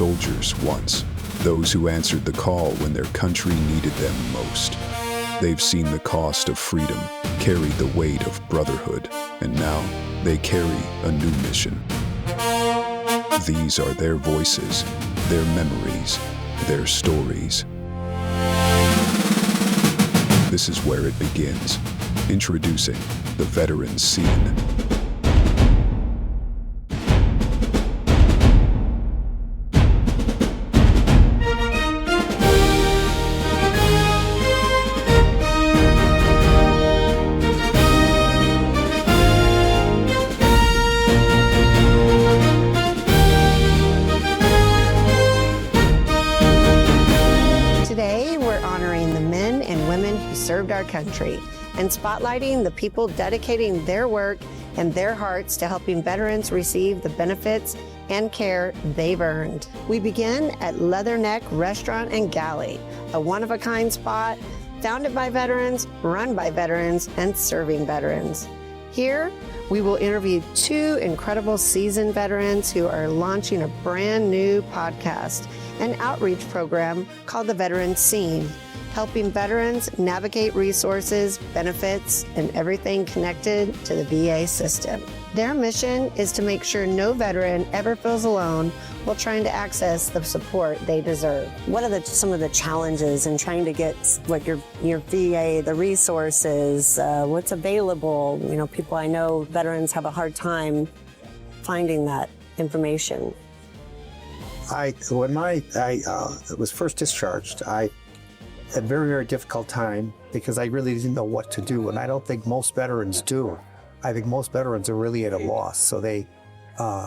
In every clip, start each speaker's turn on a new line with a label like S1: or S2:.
S1: soldiers once, those who answered the call when their country needed them most. They've seen the cost of freedom, carried the weight of brotherhood, and now they carry a new mission. These are their voices, their memories, their stories. This is where it begins. Introducing the Veterans Scene.
S2: Served our country and spotlighting the people dedicating their work and their hearts to helping veterans receive the benefits and care they've earned. We begin at Leatherneck Restaurant and Galley, a one-of-a-kind spot founded by veterans, run by veterans, and serving veterans. Here, we will interview two incredible seasoned veterans who are launching a brand new podcast and outreach program called the Veterans Scene, helping veterans navigate resources, benefits, and everything connected to the VA system. Their mission is to make sure no veteran ever feels alone while trying to access the support they deserve. What are some of the challenges in trying to get what your VA, the resources, what's available? You know, people I know, veterans have a hard time finding that information.
S3: When I was first discharged, I had a very, very difficult time because I really didn't know what to do, and I don't think most veterans do. I think most veterans are really at a loss. So they,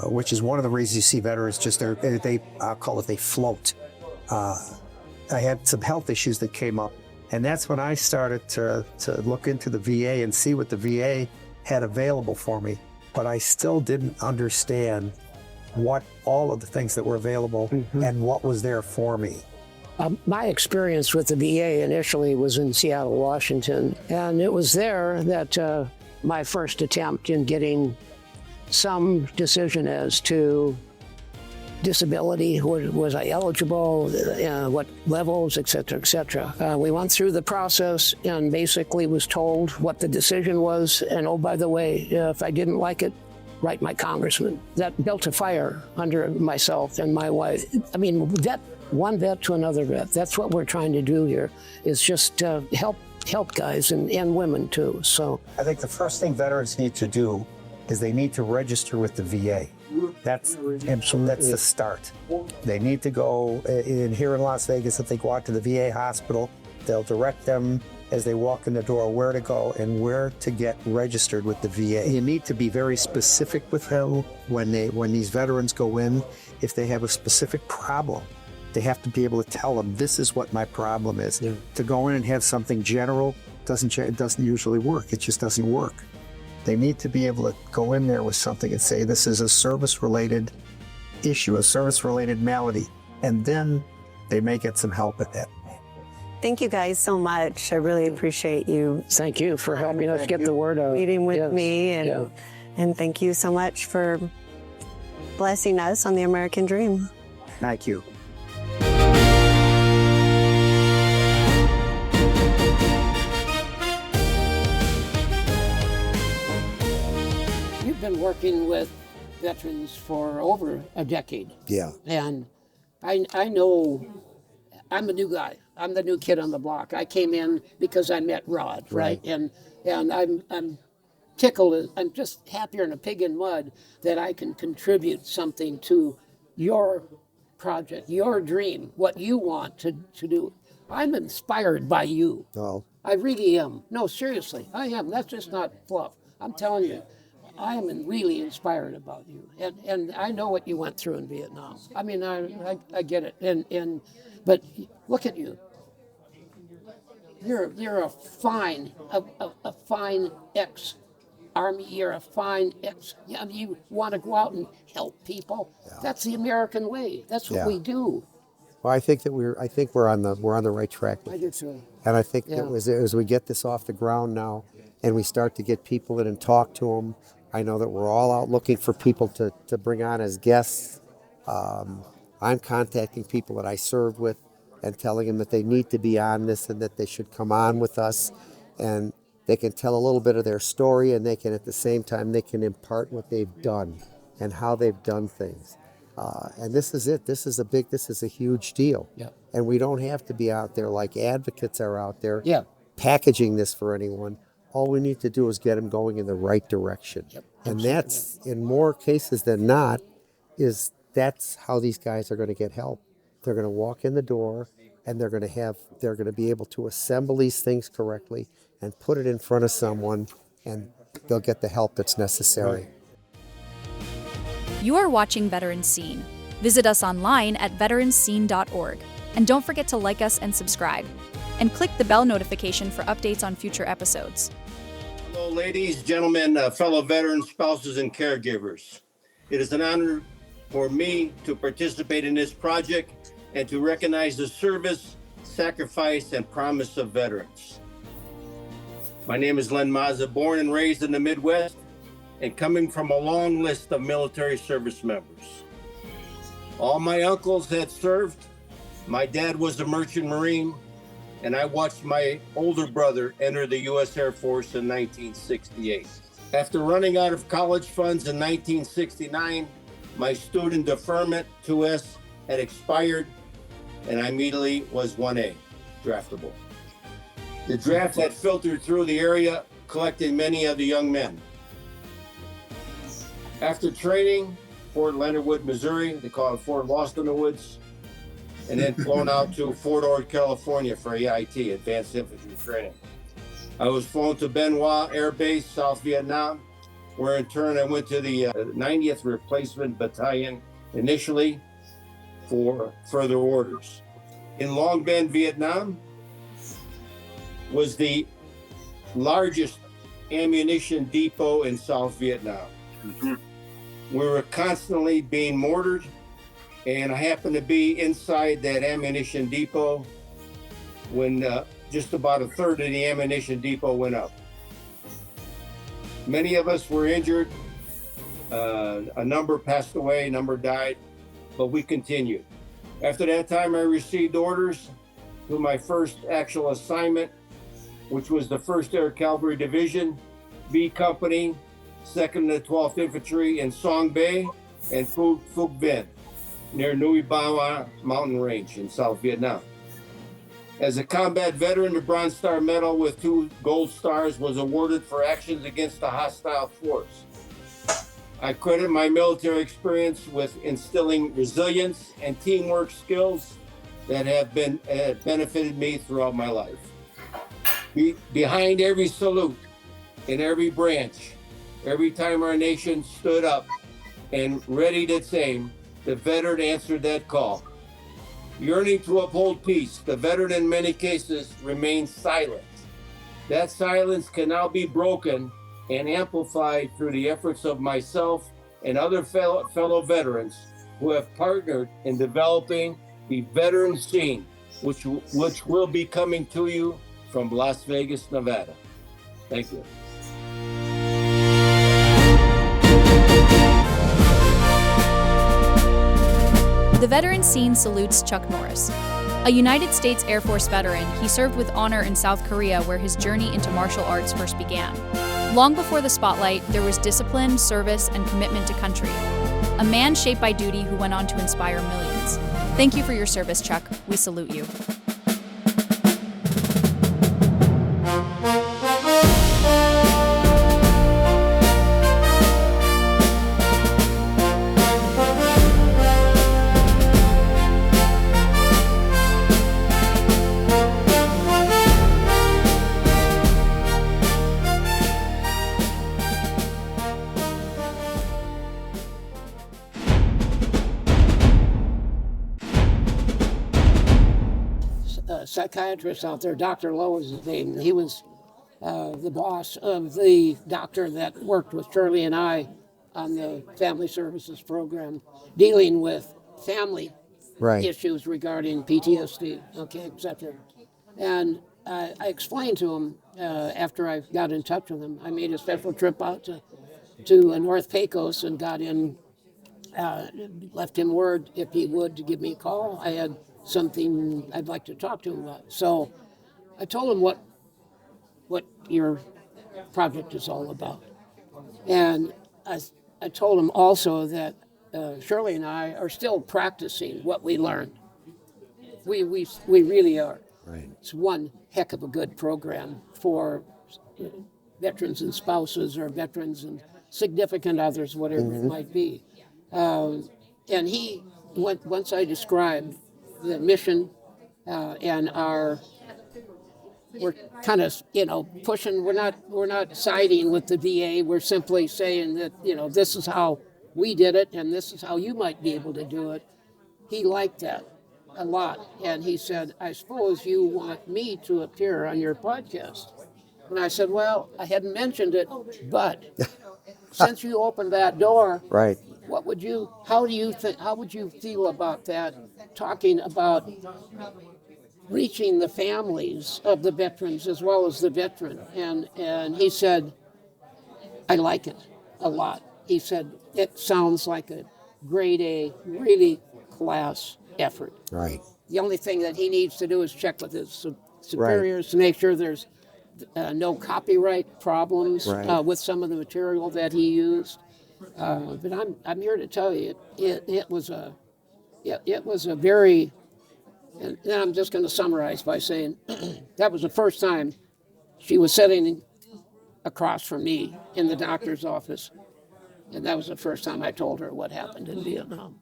S3: which is one of the reasons you see veterans just I'll call it, they float. I had some health issues that came up, and that's when I started to look into the VA and see what the VA had available for me. But I still didn't understand what all of the things that were available and what was there for me.
S4: My experience with the VA initially was in Seattle, Washington, and it was there that my first attempt in getting some decision as to disability, was I eligible, what levels, et cetera, et cetera. We went through the process and basically was told what the decision was, and oh, by the way, if I didn't like it, write my congressman. That built a fire under myself and my wife. I mean, one vet to another vet. That's what we're trying to do here, is just help guys and women too. So
S3: I think the first thing veterans need to do is they need to register with the VA. That's the start. They need to go here in Las Vegas. If they go out to the VA hospital, they'll direct them as they walk in the door where to go and where to get registered with the VA. You need to be very specific with them when these veterans go in. If they have a specific problem, they have to be able to tell them, this is what my problem is. Yeah. To go in and have something general it doesn't usually work. It just doesn't work. They need to be able to go in there with something and say, this is a service-related issue, a service-related malady, and then they may get some help at that.
S2: Thank you guys so much. I really appreciate you.
S4: Thank you for helping us get the word out.
S2: Meeting with me, and thank you so much for blessing us on the American Dream.
S3: Thank you.
S4: You've been working with veterans for over a decade.
S3: Yeah.
S4: And I know I'm a new guy. I'm the new kid on the block. I came in because I met Rod, right? And I'm tickled. I'm just happier than a pig in mud that I can contribute something to your project, your dream, what you want to do. I'm inspired by you.
S3: Oh.
S4: I really am. No, seriously, I am. That's just not fluff. I'm telling you, I am really inspired about you. And I know what you went through in Vietnam. I mean, I get it. But look at you. You're a fine ex-Army. You're a fine I mean, you want to go out and help people. Yeah. That's the American way. That's what we do.
S3: Well, I think we're on the right track.
S4: I do too.
S3: And I think that as we get this off the ground now, and we start to get people in and talk to them, I know that we're all out looking for people to bring on as guests.
S5: I'm contacting people that I served with and telling them that they need to be on this and that they should come on with us. And they can tell a little bit of their story, and they can, at the same time, they can impart what they've done and how they've done things. And this is it. This is a huge deal.
S4: Yeah.
S5: And we don't have to be out there like advocates are out there
S4: Yeah.
S5: packaging this for anyone. All we need to do is get them going in the right direction.
S4: Yep,
S5: and that's, in more cases than not, that's how these guys are going to get help. They're going to walk in the door, and they're going to be able to assemble these things correctly and put it in front of someone, and they'll get the help that's necessary.
S6: You are watching Veterans Scene. Visit us online at veteranscene.org. And don't forget to like us and subscribe. And click the bell notification for updates on future episodes.
S7: Hello, ladies, gentlemen, fellow veterans, spouses, and caregivers. It is an honor for me to participate in this project and to recognize the service, sacrifice, and promise of veterans. My name is Len Mazza, born and raised in the Midwest and coming from a long list of military service members. All my uncles had served. My dad was a merchant marine, and I watched my older brother enter the U.S. Air Force in 1968. After running out of college funds in 1969, my student deferment 2S had expired, and I immediately was 1A, draftable. The draft had filtered through the area, collecting many of the young men. After training, Fort Leonard Wood, Missouri, they call it Fort Lost in the Woods, and then flown out to Fort Ord, California for AIT, Advanced Infantry Training. I was flown to Benoit Air Base, South Vietnam, where in turn I went to the 90th Replacement Battalion initially for further orders. In Long Binh, Vietnam, was the largest ammunition depot in South Vietnam. We were constantly being mortared, and I happened to be inside that ammunition depot when just about a third of the ammunition depot went up. Many of us were injured. A number passed away, a number died, but we continued. After that time, I received orders to my first actual assignment, which was the 1st Air Cavalry Division, B Company, 2nd and 12th Infantry in Song Bay and Phuc Vinh, near Nui Bawa Mountain Range in South Vietnam. As a combat veteran, the Bronze Star Medal with 2 gold stars was awarded for actions against a hostile force. I credit my military experience with instilling resilience and teamwork skills that have benefited me throughout my life. Behind every salute, in every branch, every time our nation stood up and readied its aim, the veteran answered that call. Yearning to uphold peace, the veteran in many cases remains silent. That silence can now be broken and amplified through the efforts of myself and other fellow veterans who have partnered in developing the Veteran Scene, which will be coming to you from Las Vegas, Nevada. Thank you.
S6: The Veteran Scene salutes Chuck Norris. A United States Air Force veteran, he served with honor in South Korea, where his journey into martial arts first began. Long before the spotlight, there was discipline, service, and commitment to country. A man shaped by duty who went on to inspire millions. Thank you for your service, Chuck. We salute you.
S4: Psychiatrist out there, Dr. Lowe is his name. He was the boss of the doctor that worked with Shirley and I on the family services program, dealing with family issues regarding PTSD, etc. And I explained to him after I got in touch with him. I made a special trip out to North Pecos and got in left him word if he would to give me a call. I had something I'd like to talk to him about. So I told him what your project is all about. And I told him also that Shirley and I are still practicing what we learned. We really are.
S5: Right.
S4: It's one heck of a good program for veterans and spouses or veterans and significant others, whatever it might be. And he, once I described the mission and we're kind of, pushing, we're not siding with the VA. We're simply saying that, this is how we did it and this is how you might be able to do it. He liked that a lot. And he said, I suppose you want me to appear on your podcast. And I said, well, I hadn't mentioned it, but since you opened that door,
S5: Right.
S4: how would you feel about that, talking about reaching the families of the veterans as well as the veteran? And he said, I like it a lot. He said, it sounds like a grade A, really class effort.
S5: Right.
S4: The only thing that he needs to do is check with his superiors to make sure there's no copyright problems with some of the material that he used. But I'm here to tell you, it was a very, and I'm just going to summarize by saying that was the first time she was sitting across from me in the doctor's office, and that was the first time I told her what happened in Vietnam.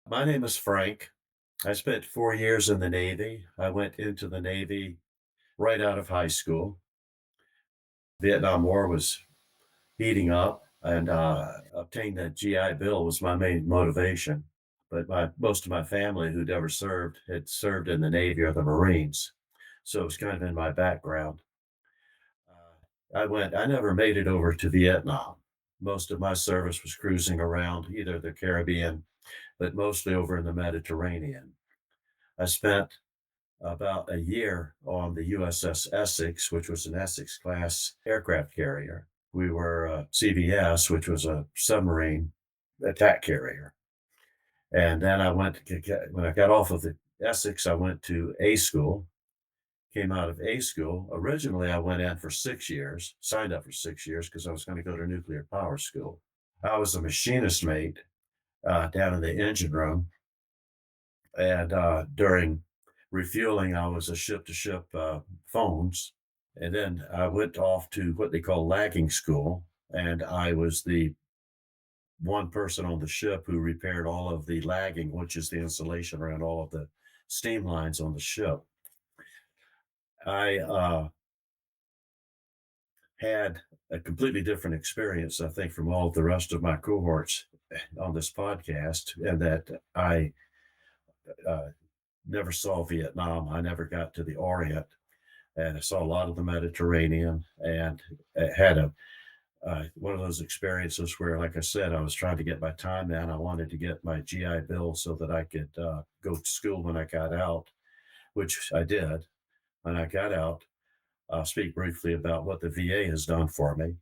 S8: My name is Frank. I spent 4 years in the Navy. I went into the Navy right out of high school. Vietnam War was heating up, and obtaining that GI Bill was my main motivation. But most of my family who'd ever served had served in the Navy or the Marines, so it was kind of in my background. I never made it over to Vietnam. Most of my service was cruising around either the Caribbean, but mostly over in the Mediterranean. I spent about a year on the USS Essex, which was an Essex-class aircraft carrier. We were CVS, which was a submarine attack carrier. And then when I got off of the Essex, I went to A school, came out of A school. Originally, I went in for 6 years, signed up for 6 years because I was going to go to nuclear power school. I was a machinist mate down in the engine room. And during refueling, I was a ship-to-ship phones. And then I went off to what they call lagging school. And I was the one person on the ship who repaired all of the lagging, which is the insulation around all of the steam lines on the ship. I had a completely different experience, I think, from all of the rest of my cohorts on this podcast, and that I never saw Vietnam. I never got to the Orient, and I saw a lot of the Mediterranean, and had one of those experiences where, like I said, I was trying to get my time in. I wanted to get my GI Bill so that I could go to school when I got out, which I did. When I got out, I'll speak briefly about what the VA has done for me.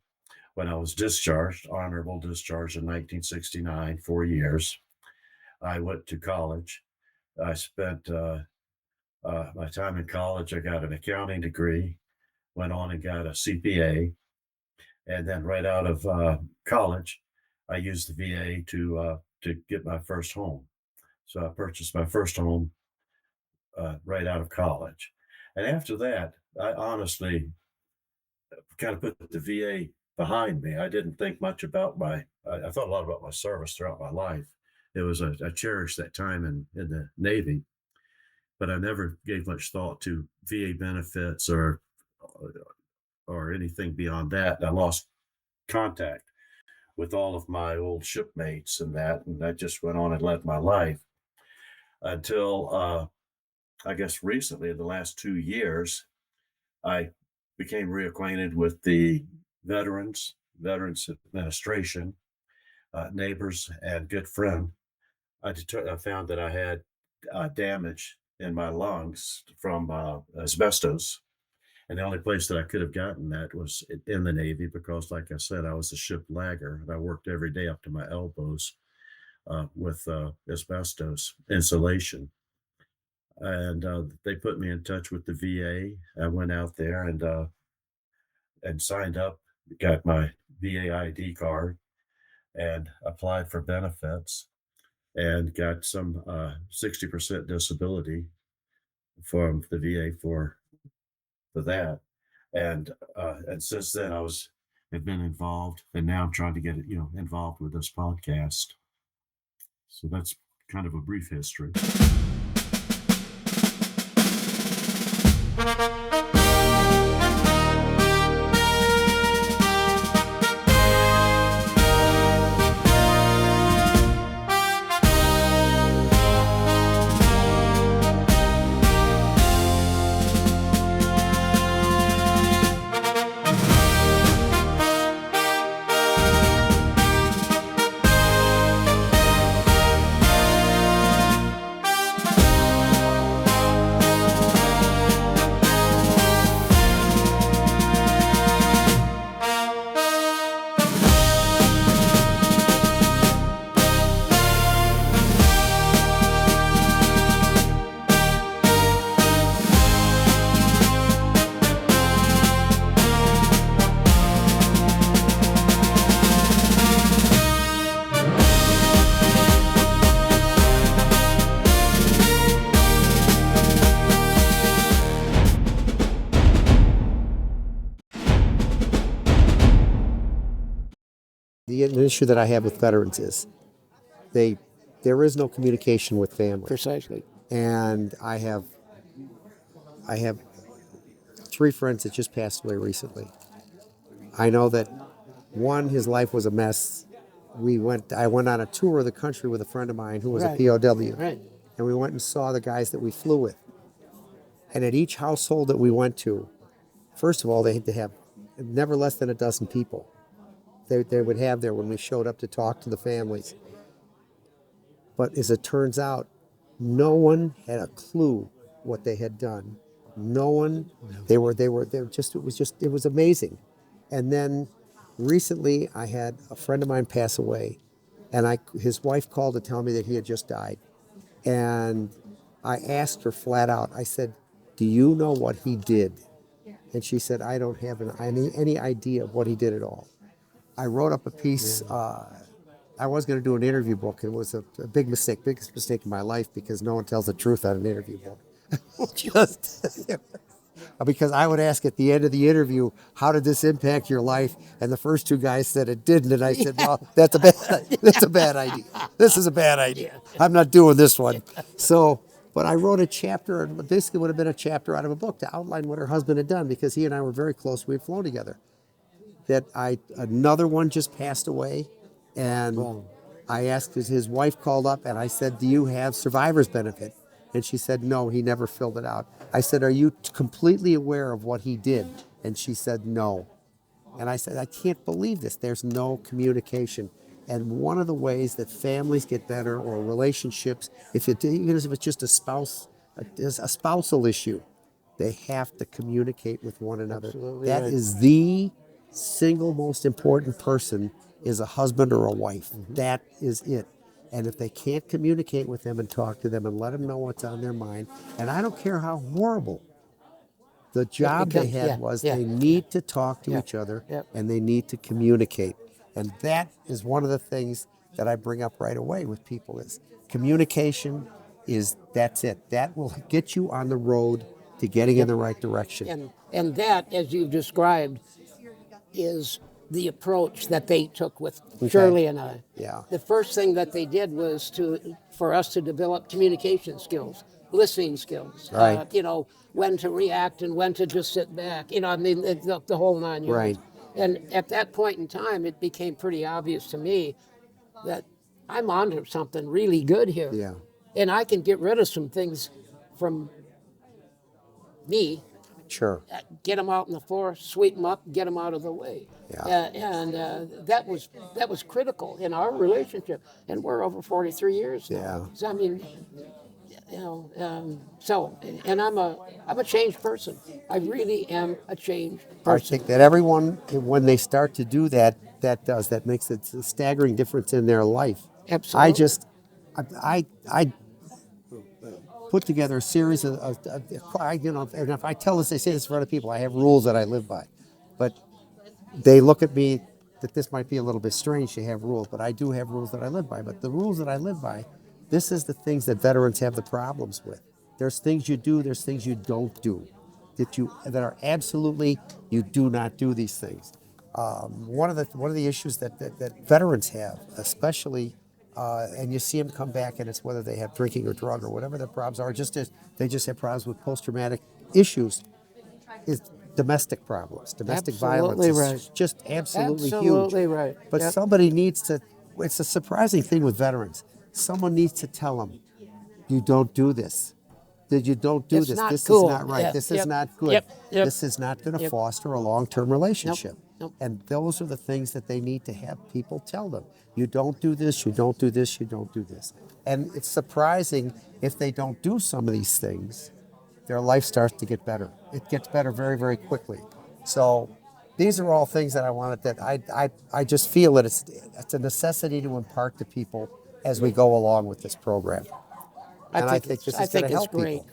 S8: When I was discharged, honorable discharge in 1969, 4 years, I went to college. I spent my time in college. I got an accounting degree, went on and got a CPA. And then right out of college, I used the VA to get my first home. So I purchased my first home right out of college. And after that, I honestly kind of put the VA behind me. I didn't think much about I thought a lot about my service throughout my life. I cherished that time in the Navy, but I never gave much thought to VA benefits or anything beyond that. I lost contact with all of my old shipmates and I just went on and led my life until I guess recently, in the last 2 years, I became reacquainted with the Veterans Administration, neighbors, and good friend. I found that I had damage in my lungs from asbestos, And the only place that I could have gotten that was in the Navy because, like I said, I was a ship lagger and I worked every day up to my elbows with asbestos insulation. And they put me in touch with the VA. I went out there and signed up, got my VA ID card, and applied for benefits, and got some 60% disability from the VA for that. And since then have been involved, and now I'm trying to get involved with this podcast. So that's kind of a brief history.
S5: The issue that I have with veterans is there is no communication with family.
S4: Precisely.
S5: And I have 3 friends that just passed away recently. I know that one, his life was a mess. I went on a tour of the country with a friend of mine who was
S4: Right.
S5: a POW.
S4: Right.
S5: And we went and saw the guys that we flew with. And at each household that we went to, first of all, they had to have never less than a dozen people. They would have there when we showed up to talk to the families. But as it turns out, no one had a clue what they had done. No one. They were just. It was amazing. And then recently, I had a friend of mine pass away, and his wife called to tell me that he had just died. And I asked her flat out. I said, "Do you know what he did?" And she said, "I don't have any idea of what he did at all." I wrote up a piece. I was going to do an interview book, and it was a big mistake, biggest mistake in my life, because no one tells the truth on an interview book. Because I would ask at the end of the interview, "How did this impact your life?" And the first 2 guys said it didn't, and I said, "Well, that's a bad idea. This is a bad idea. I'm not doing this one." So, but I wrote a chapter, and basically would have been a chapter out of a book to outline what her husband had done, because he and I were very close. We had flown together. Another one just passed away, and I asked, his wife called up, and I said, "Do you have survivor's benefit?" And she said, "No, he never filled it out." I said, "Are you completely aware of what he did?" And she said, "No." And I said, "I can't believe this. There's no communication." And one of the ways that families get better, or relationships, even if it's just a spousal issue, they have to communicate with one another.
S4: Absolutely
S5: That
S4: right.
S5: is the single most important person, is a husband or a wife. That is it. And if they can't communicate with them and talk to them and let them know what's on their mind, and I don't care how horrible the job they had was, they need to talk to each other, and they need to communicate. And that is one of the things that I bring up right away with people, is communication. That's it. That will get you on the road to getting in the right direction.
S4: And that, as you've described, is the approach that they took with Shirley and I.
S5: Yeah.
S4: The first thing that they did was for us to develop communication skills, listening skills.
S5: Right.
S4: When to react and when to just sit back. The whole 9 yards.
S5: Right.
S4: And at that point in time, it became pretty obvious to me that I'm onto something really good here.
S5: Yeah.
S4: And I can get rid of some things from me,
S5: Sure.
S4: get them out on the floor, sweep them up, get them out of the way.
S5: Yeah.
S4: That was critical in our relationship, and we're over 43 years now.
S5: Yeah.
S4: So, I mean, You know, and I'm a changed person. I really am a changed
S5: I
S4: person.
S5: think that everyone, when they start to do that, that makes a staggering difference in their life.
S4: Absolutely.
S5: I put together a series of you know, and if I tell this, I say this in front of people, I have rules that I live by. But they look at me that this might be a little bit strange to have rules, but I do have rules that I live by. But the rules that I live by, this is the things that veterans have the problems with. There's things you do, there's things you don't do. That are absolutely, you do not do these things. One of the issues that veterans have, especially, and you see them come back, and it's whether they have drinking or drug or whatever their problems are, they just have problems with post-traumatic issues, is domestic problems. Domestic
S4: Absolutely
S5: violence is
S4: right.
S5: just absolutely huge.
S4: Absolutely right.
S5: But
S4: Yep.
S5: somebody needs to, it's a surprising thing with veterans. Someone needs to tell them, you don't do this. That you don't do
S4: It's
S5: this.
S4: not
S5: This
S4: cool.
S5: is not right.
S4: Yep,
S5: This
S4: yep,
S5: is not good.
S4: yep,
S5: This is not going to foster a long-term relationship.
S4: Nope.
S5: And those are the things that they need to have people tell them. You don't do this, you don't do this, you don't do this. And it's surprising if they don't do some of these things, their life starts to get better. It gets better very, very quickly. So these are all things that I wanted, that I just feel that it's a necessity to impart to people as we go along with this program. And I think this is going to help
S4: great.
S5: people.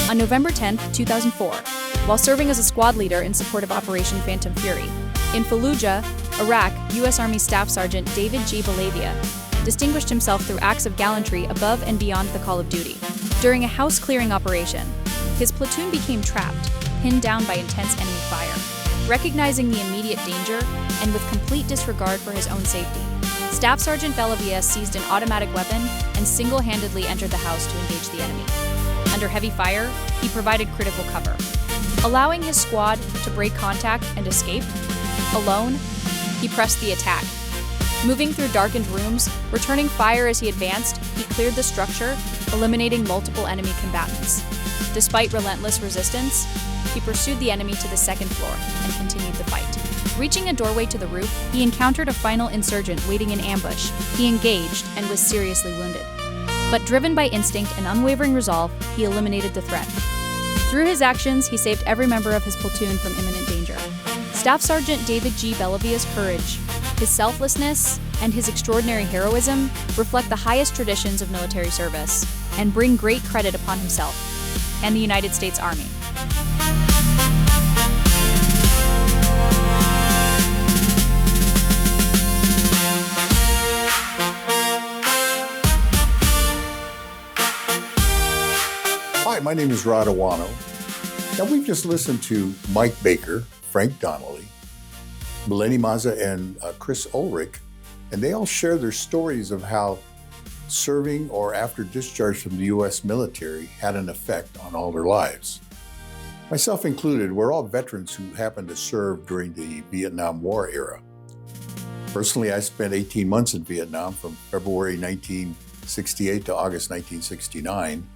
S6: On November 10, 2004, while serving as a squad leader in support of Operation Phantom Fury, in Fallujah, Iraq, U.S. Army Staff Sergeant David G. Bellavia distinguished himself through acts of gallantry above and beyond the call of duty. During a house-clearing operation, his platoon became trapped, pinned down by intense enemy fire. Recognizing the immediate danger, and with complete disregard for his own safety, Staff Sergeant Bellavia seized an automatic weapon and single-handedly entered the house to engage the enemy. Under heavy fire, he provided critical cover, allowing his squad to break contact and escape. Alone, he pressed the attack. Moving through darkened rooms, returning fire as he advanced, he cleared the structure, eliminating multiple enemy combatants. Despite relentless resistance, he pursued the enemy to the second floor and continued the fight. Reaching a doorway to the roof, he encountered a final insurgent waiting in ambush. He engaged and was seriously wounded. But driven by instinct and unwavering resolve, he eliminated the threat. Through his actions, he saved every member of his platoon from imminent danger. Staff Sergeant David G. Bellavia's courage, his selflessness, and his extraordinary heroism reflect the highest traditions of military service and bring great credit upon himself and the United States Army.
S9: Hi, my name is Rod Ouano. Now, we've just listened to Mike Baker, Frank Donnelly, Len Mazza, and Chris Oelerich, and they all share their stories of how serving or after discharge from the U.S. military had an effect on all their lives. Myself included, we're all veterans who happened to serve during the Vietnam War era. Personally, I spent 18 months in Vietnam from February 1968 to August 1969,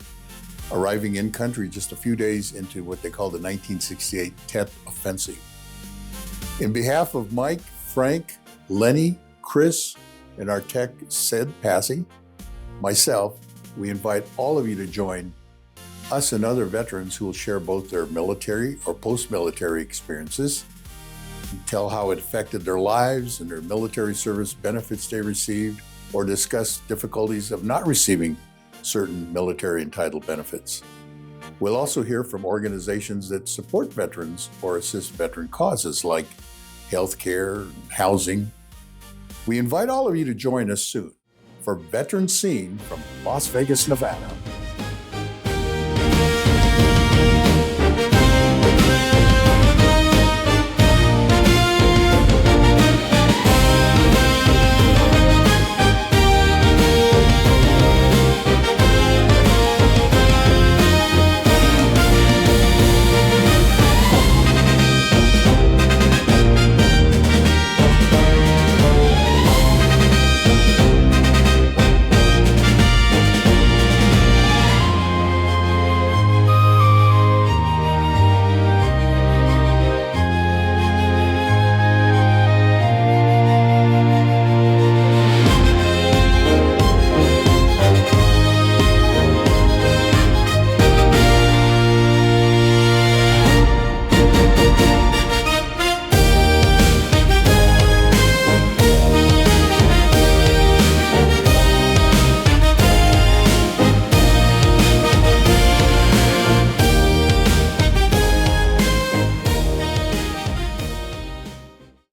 S9: arriving in country just a few days into what they call the 1968 Tet Offensive. In behalf of Mike, Frank, Lenny, Chris, and our tech, Sid Passy, myself, we invite all of you to join us and other veterans who will share both their military or post-military experiences, and tell how it affected their lives and their military service benefits they received, or discuss difficulties of not receiving certain military entitled benefits. We'll also hear from organizations that support veterans or assist veteran causes like healthcare, housing. We invite all of you to join us soon for Veteran Scene from Las Vegas, Nevada.